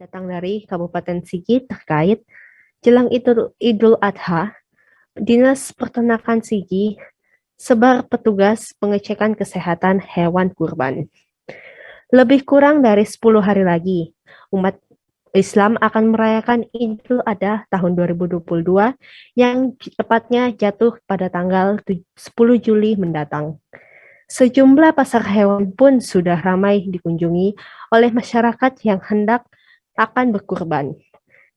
Datang dari Kabupaten Sigi terkait jelang Idul Adha, Dinas Peternakan Sigi sebar petugas pengecekan kesehatan hewan kurban. Lebih kurang dari 10 hari lagi, umat Islam akan merayakan Idul Adha tahun 2022 yang tepatnya jatuh pada tanggal 10 Juli mendatang. Sejumlah pasar hewan pun sudah ramai dikunjungi oleh masyarakat yang hendak akan berkurban.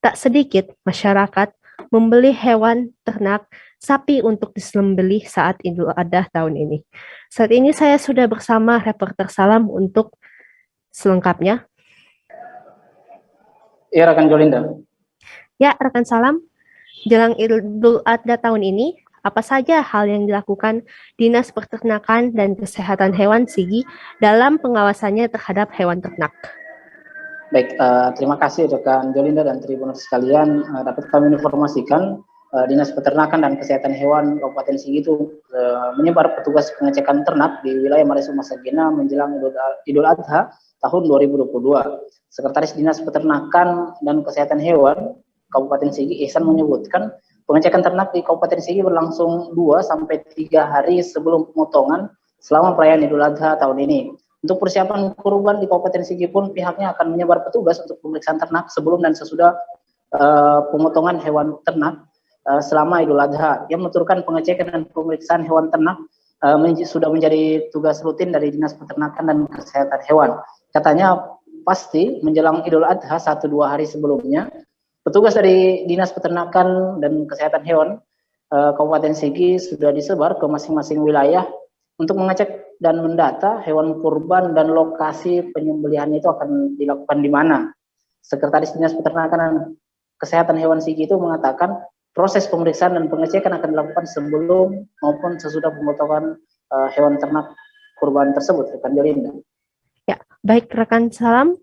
Tak sedikit masyarakat membeli hewan ternak sapi untuk disembelih saat Idul Adha tahun ini. Saat ini saya sudah bersama reporter Salam untuk selengkapnya. Iya, rekan Jolinda. Ya, rekan Salam, jelang Idul Adha tahun ini, apa saja hal yang dilakukan Dinas Peternakan dan Kesehatan Hewan Sigi dalam pengawasannya terhadap hewan ternak? Baik, terima kasih rekan Jolinda dan Tribuners sekalian. Dapat kami informasikan Dinas Peternakan dan Kesehatan Hewan Kabupaten Sigi itu menyebar petugas pengecekan ternak di wilayah Maresu Masagena menjelang Idul Adha tahun 2022. Sekretaris Dinas Peternakan dan Kesehatan Hewan Kabupaten Sigi, Ihsan, menyebutkan pengecekan ternak di Kabupaten Sigi berlangsung 2-3 hari sebelum pemotongan selama perayaan Idul Adha tahun ini. Untuk persiapan kurban di Kabupaten Sigi pun pihaknya akan menyebar petugas untuk pemeriksaan ternak sebelum dan sesudah pemotongan hewan ternak selama Idul Adha. Yang menuturkan pengecekan dan pemeriksaan hewan ternak sudah menjadi tugas rutin dari Dinas Peternakan dan Kesehatan Hewan. Katanya pasti menjelang Idul Adha 1-2 hari sebelumnya, petugas dari Dinas Peternakan dan Kesehatan Hewan Kabupaten Sigi sudah disebar ke masing-masing wilayah untuk mengecek dan mendata hewan kurban dan lokasi penyembelihan itu akan dilakukan di mana. Sekretaris Dinas Peternakan dan Kesehatan Hewan Sigi itu mengatakan proses pemeriksaan dan pengecekan akan dilakukan sebelum maupun sesudah pemotongan hewan ternak kurban tersebut, rekan Jolinda. Ya, baik rekan Salam.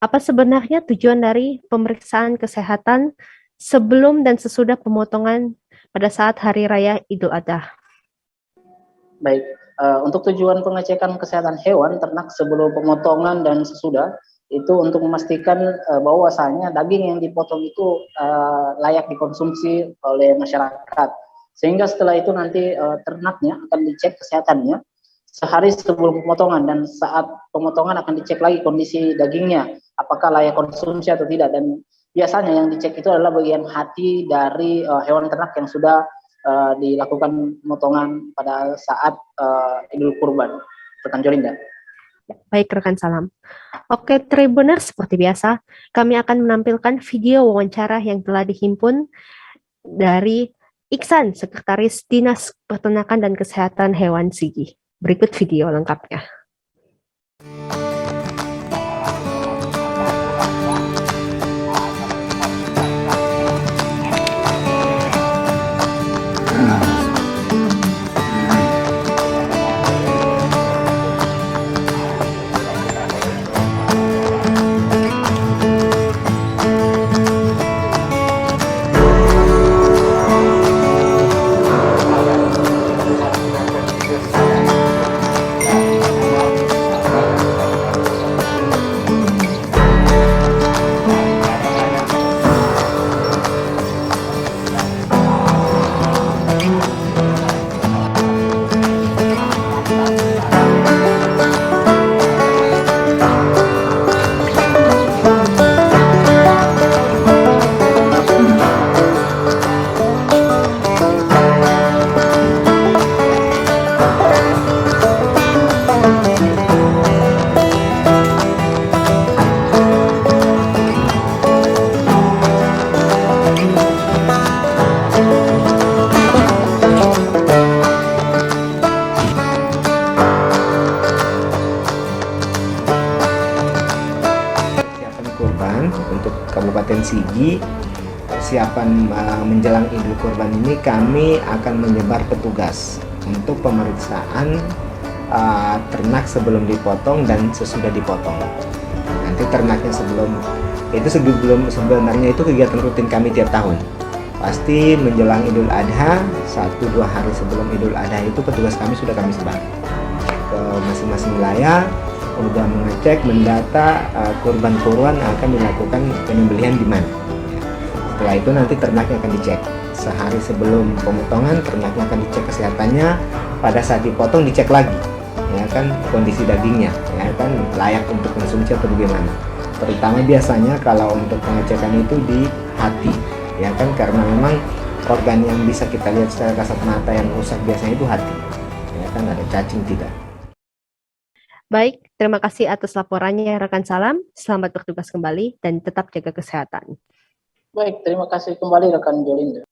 Apa sebenarnya tujuan dari pemeriksaan kesehatan sebelum dan sesudah pemotongan pada saat Hari Raya Idul Adha? Baik, untuk tujuan pengecekan kesehatan hewan ternak sebelum pemotongan dan sesudah itu untuk memastikan bahwasanya daging yang dipotong itu layak dikonsumsi oleh masyarakat. Sehingga setelah itu nanti ternaknya akan dicek kesehatannya sehari sebelum pemotongan, dan saat pemotongan akan dicek lagi kondisi dagingnya apakah layak konsumsi atau tidak. Dan biasanya yang dicek itu adalah bagian hati dari hewan ternak yang sudah dilakukan pemotongan pada saat Idul Kurban. Rekan Jolinda. Baik rekan Salam. Oke Tribuners, seperti biasa kami akan menampilkan video wawancara yang telah dihimpun dari Ihsan, Sekretaris Dinas Peternakan dan Kesehatan Hewan Sigi. Berikut video lengkapnya. Untuk Kabupaten Sigi, persiapan menjelang Idul Kurban ini kami akan menyebar petugas untuk pemeriksaan ternak sebelum dipotong dan sesudah dipotong. Nanti ternaknya sebenarnya itu kegiatan rutin kami tiap tahun. Pasti menjelang Idul Adha 1-2 hari sebelum Idul Adha itu petugas kami sudah kami sebar ke masing-masing wilayah udah mengecek, mendata kurban-kurban akan dilakukan penyembelihan di mana. Setelah itu nanti ternaknya akan dicek. Sehari sebelum pemotongan ternaknya akan dicek kesehatannya. Pada saat dipotong dicek lagi, ya kan, kondisi dagingnya, ya kan, layak untuk konsumsi atau bagaimana. Terutama biasanya kalau untuk pengecekan itu di hati, ya kan, karena memang organ yang bisa kita lihat secara kasat mata yang rusak biasanya itu hati, ya kan, ada cacing tidak. Baik, terima kasih atas laporannya rekan Salam. Selamat bertugas kembali dan tetap jaga kesehatan. Baik, terima kasih kembali rekan Jolinda.